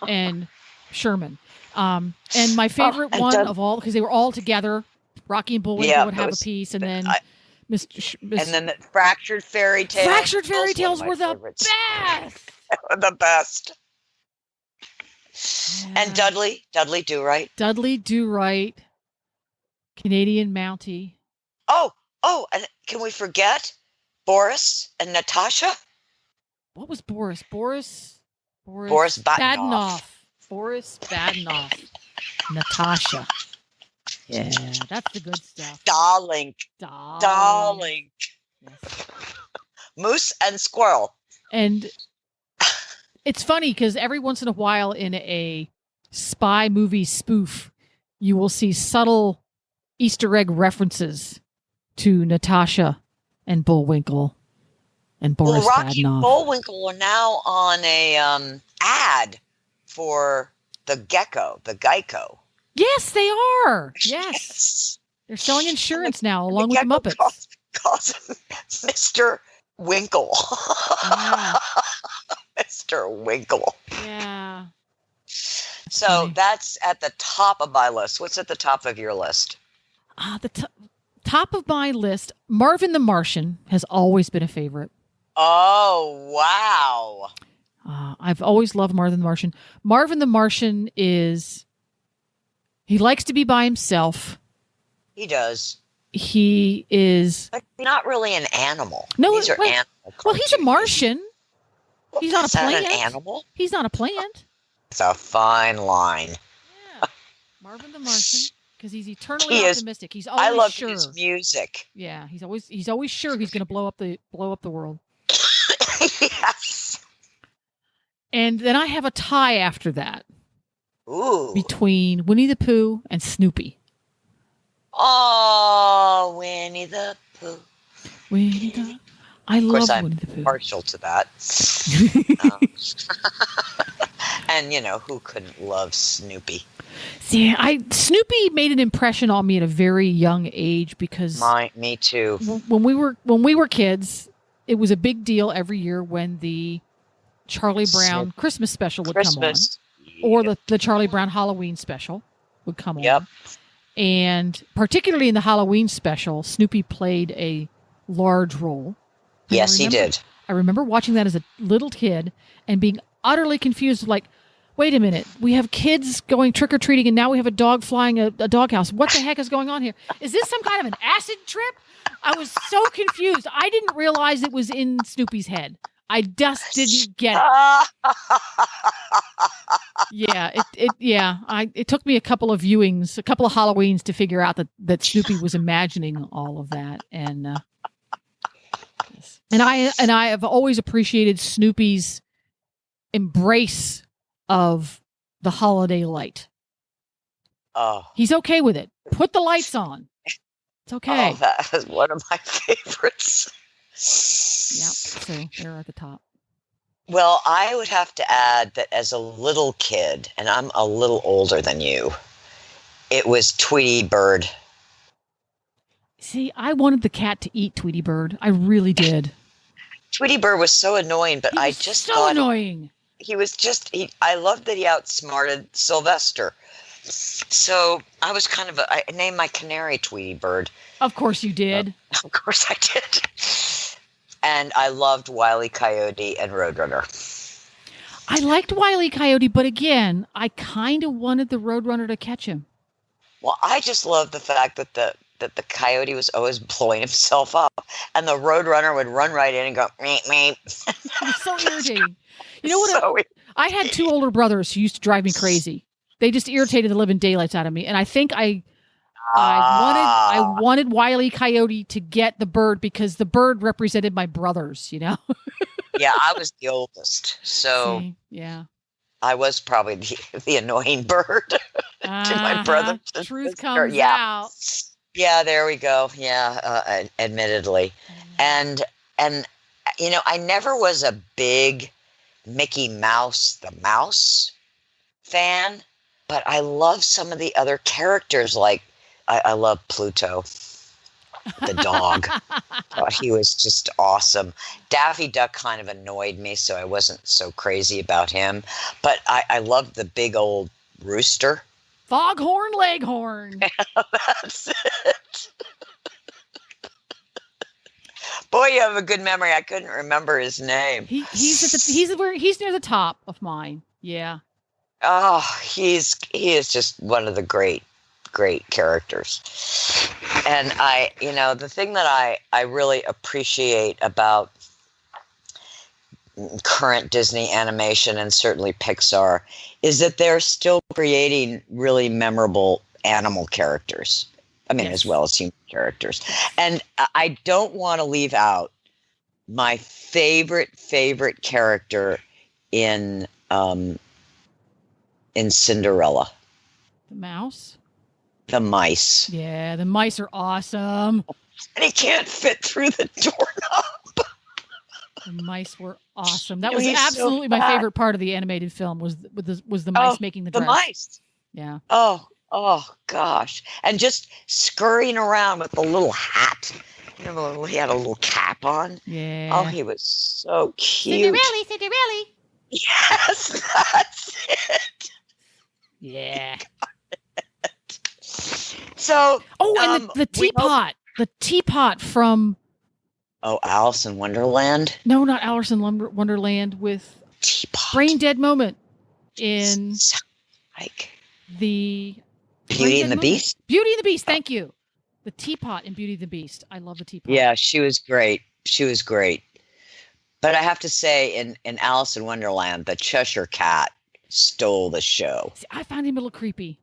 and Sherman. And my favorite one of all, because they were all together. Rocky and Bullwinkle would have a piece, and then and then the Fractured Fairy Tales. Fractured Fairy Tales were the best. The best. Yeah. And Dudley Do-Right. Dudley Do-Right, Canadian Mountie. Oh, and can we forget Boris and Natasha? What was Boris? Boris Badenoff. Boris Badenoff. Natasha. Yeah, that's the good stuff. Darling. Yes. Moose and Squirrel. And it's funny because every once in a while in a spy movie spoof, you will see subtle Easter egg references to Natasha and Bullwinkle and Boris Rocky Badenoff. and Bullwinkle are now on a ad for the Geico. Yes, they are. Yes. They're selling insurance now along with the Muppets. Calls him Mr. Winkle. Yeah. Mr. Winkle. Yeah. So funny. That's at the top of my list. What's at the top of your list? The top of my list, Marvin the Martian has always been a favorite. Oh, wow. I've always loved Marvin the Martian. Marvin the Martian he likes to be by himself. He does. He is... But not really an animal. No, These are animal well, he's a Martian. Well, He's not a plant. An animal? He's not a plant. It's a fine line. Yeah. Marvin the Martian, because he's eternally optimistic. He's always I love sure. his music. Yeah, he's always sure he's going to blow up the world. Yes. And then I have a tie after that. Ooh. Between Winnie the Pooh and Snoopy. Oh, Winnie the Pooh. I love I'm Winnie the Pooh. Partial to that. And who couldn't love Snoopy? See, Snoopy made an impression on me at a very young age because me too. When we were kids, it was a big deal every year when the Charlie Brown Christmas special would come on, or the Charlie Brown Halloween special would come on. And particularly in the Halloween special, Snoopy played a large role. Yes, he did. I remember watching that as a little kid and being utterly confused, like, wait a minute, we have kids going trick-or-treating and now we have a dog flying a doghouse. What the heck is going on here? Is this some kind of an acid trip? I was so confused. I didn't realize it was in Snoopy's head. I just didn't get it. Yeah, it took me a couple of viewings, a couple of Halloweens to figure out that Snoopy was imagining all of that, and I have always appreciated Snoopy's embrace of the holiday light. Oh, He's okay with it. Put the lights on. It's okay. Oh, that was one of my favorites. Yep. So they're at the top. Well, I would have to add that as a little kid, and I'm a little older than you, it was Tweety Bird. See, I wanted the cat to eat Tweety Bird. I really did. Tweety Bird was so annoying, but I just thought annoying. He was just. I loved that he outsmarted Sylvester. So I was I named my canary Tweety Bird. Of course you did. Of course I did. And I loved Wile E. Coyote and Roadrunner. I liked Wile E. Coyote, but again, I kind of wanted the Roadrunner to catch him. Well, I just loved the fact that the coyote was always blowing himself up, and the Roadrunner would run right in and go, meep, meep. It was so irritating. You know what? I had two older brothers who used to drive me crazy. They just irritated the living daylights out of me, and I think I wanted Wile E. Coyote to get the bird because the bird represented my brothers, you know? Yeah, I was the oldest. So see, yeah. I was probably the annoying bird to my brother. Truth comes out. Yeah, there we go. Yeah, admittedly. And I never was a big Mickey Mouse the Mouse fan, but I love some of the other characters. Like I love Pluto, the dog. Thought he was just awesome. Daffy Duck kind of annoyed me, so I wasn't so crazy about him. But I loved the big old rooster. Foghorn Leghorn. That's it. Boy, you have a good memory. I couldn't remember his name. He's near the top of mine. Yeah. Oh, he is just one of the great characters. And the thing that I really appreciate about current Disney animation and certainly Pixar is that they're still creating really memorable animal characters. I mean, as well as human characters. And I don't want to leave out my favorite character in Cinderella. The mouse? The mice. Yeah, the mice are awesome. And he can't fit through the doorknob. The mice were awesome. That was absolutely my favorite part of the animated film was the mice making the dress. The mice. Yeah. Oh gosh. And just scurrying around with the little hat. You know, he had a little cap on. Yeah. Oh, he was so cute. Cinderella. Yes, that's it. Yeah. So. And the teapot. The teapot from. Oh, Alice in Wonderland? No, not Alice in Wonderland with teapot. Brain dead moment in like the Beauty and the Beast. Beauty and the Beast. Thank you. The teapot in Beauty and the Beast. I love the teapot. Yeah, she was great. But I have to say, in Alice in Wonderland, the Cheshire Cat stole the show. See, I found him a little creepy.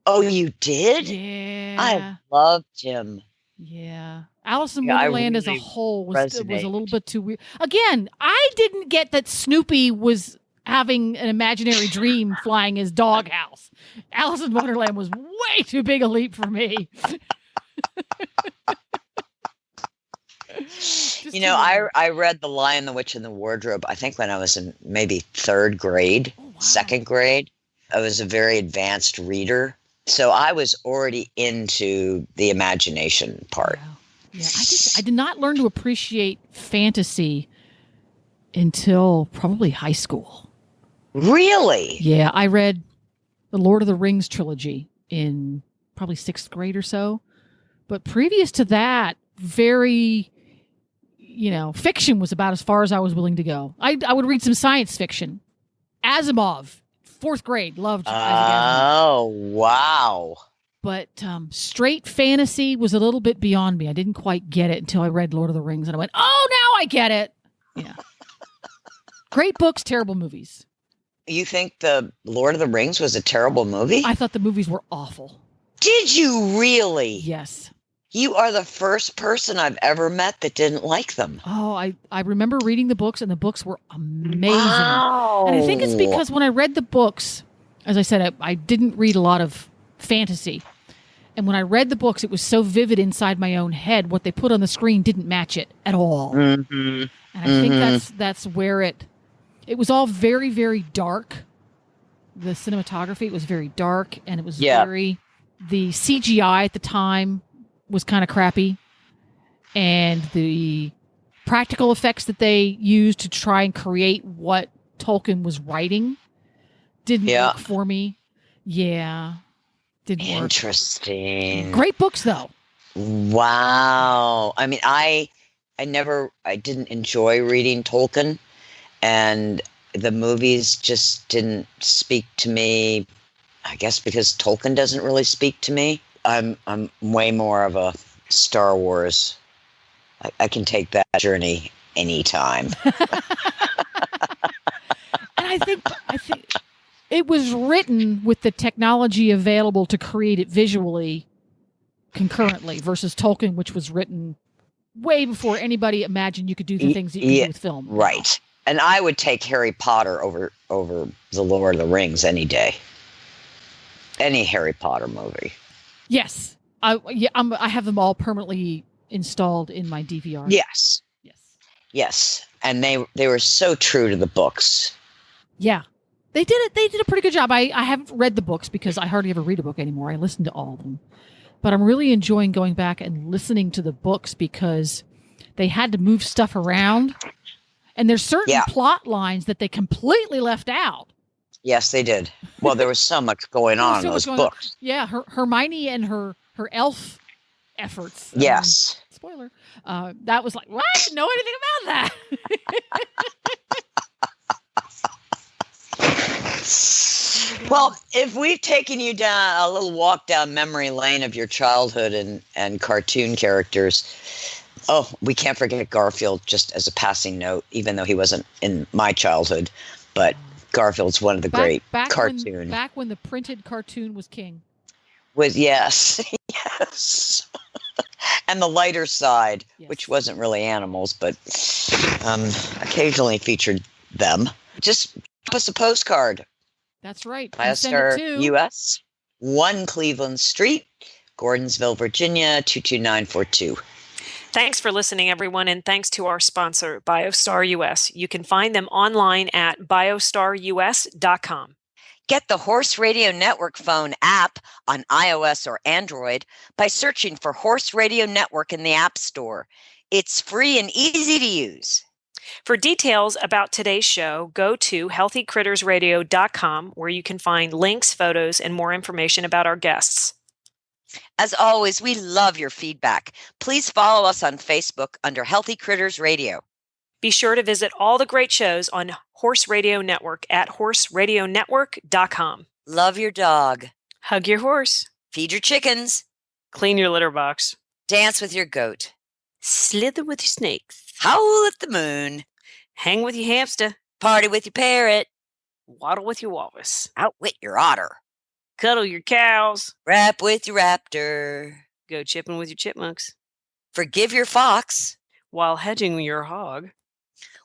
Oh, you did? Yeah. I loved him. Yeah. Alice in Wonderland as a whole was a little bit too weird. Again, I didn't get that Snoopy was having an imaginary dream flying his doghouse. Alice in Wonderland was way too big a leap for me. I read The Lion, the Witch, and the Wardrobe, I think when I was in maybe third grade, second grade. I was a very advanced reader. So I was already into the imagination part. Wow. Yeah, I did not learn to appreciate fantasy until probably high school. Really? Yeah, I read the Lord of the Rings trilogy in probably 6th grade or so. But previous to that, fiction was about as far as I was willing to go. I would read some science fiction. Asimov, 4th grade, loved Isaac Asimov. Oh, wow. But straight fantasy was a little bit beyond me. I didn't quite get it until I read Lord of the Rings, and I went, oh, now I get it. Yeah. Great books, terrible movies. You think the Lord of the Rings was a terrible movie? I thought the movies were awful. Did you really? Yes. You are the first person I've ever met that didn't like them. Oh, I remember reading the books, and the books were amazing. Wow. And I think it's because when I read the books, as I said, I didn't read a lot of fantasy. And when I read the books, it was so vivid inside my own head. What they put on the screen didn't match it at all. Mm-hmm. And I think that's where it was all very, very dark. The cinematography, it was very dark, and it was the CGI at the time was kind of crappy. And the practical effects that they used to try and create what Tolkien was writing didn't work for me. Yeah. Didn't work. Interesting. Great books, though. Wow. I mean, I didn't enjoy reading Tolkien, and the movies just didn't speak to me. I guess because Tolkien doesn't really speak to me. I'm way more of a Star Wars. I can take that journey anytime. And I think it was written with the technology available to create it visually concurrently versus Tolkien, which was written way before anybody imagined you could do the things that you can do with film. Right. And I would take Harry Potter over the Lord of the Rings any day. Any Harry Potter movie. Yes. I have them all permanently installed in my DVR. Yes. And they were so true to the books. Yeah. They did it. They did a pretty good job. I haven't read the books because I hardly ever read a book anymore. I listen to all of them. But I'm really enjoying going back and listening to the books because they had to move stuff around. And there's certain plot lines that they completely left out. Yes, they did. Well, there was so much going on in those books. Yeah, Hermione and her elf efforts. Yes. Spoiler. That was like, what? I didn't know anything about that. Well, if we've taken you down a little walk down memory lane of your childhood and cartoon characters, we can't forget Garfield just as a passing note, even though he wasn't in my childhood, but Garfield's one of the great cartoons. Back when the printed cartoon was king. Yes. And the lighter side, which wasn't really animals, but occasionally featured them. Just drop us a postcard. That's right. Biostar US, 1 Cleveland Street, Gordonsville, Virginia, 22942. Thanks for listening, everyone, and thanks to our sponsor, Biostar US. You can find them online at biostarus.com. Get the Horse Radio Network phone app on iOS or Android by searching for Horse Radio Network in the App Store. It's free and easy to use. For details about today's show, go to healthycrittersradio.com, where you can find links, photos, and more information about our guests. As always, we love your feedback. Please follow us on Facebook under Healthy Critters Radio. Be sure to visit all the great shows on Horse Radio Network at horseradionetwork.com. Love your dog. Hug your horse. Feed your chickens. Clean your litter box. Dance with your goat. Slither with your snakes. Howl at the moon. Hang with your hamster. Party with your parrot. Waddle with your walrus. Outwit your otter. Cuddle your cows. Rap with your raptor. Go chipping with your chipmunks. Forgive your fox. While hedging your hog.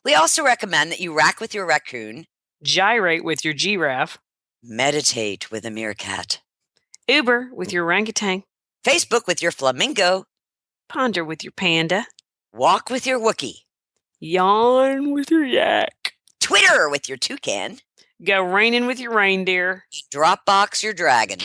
We also recommend that you rack with your raccoon. Gyrate with your giraffe. Meditate with a meerkat. Uber with your orangutan. Facebook with your flamingo. Ponder with your panda. Walk with your Wookiee. Yawn with your yak. Twitter with your toucan. Go raining with your reindeer. Dropbox your dragon.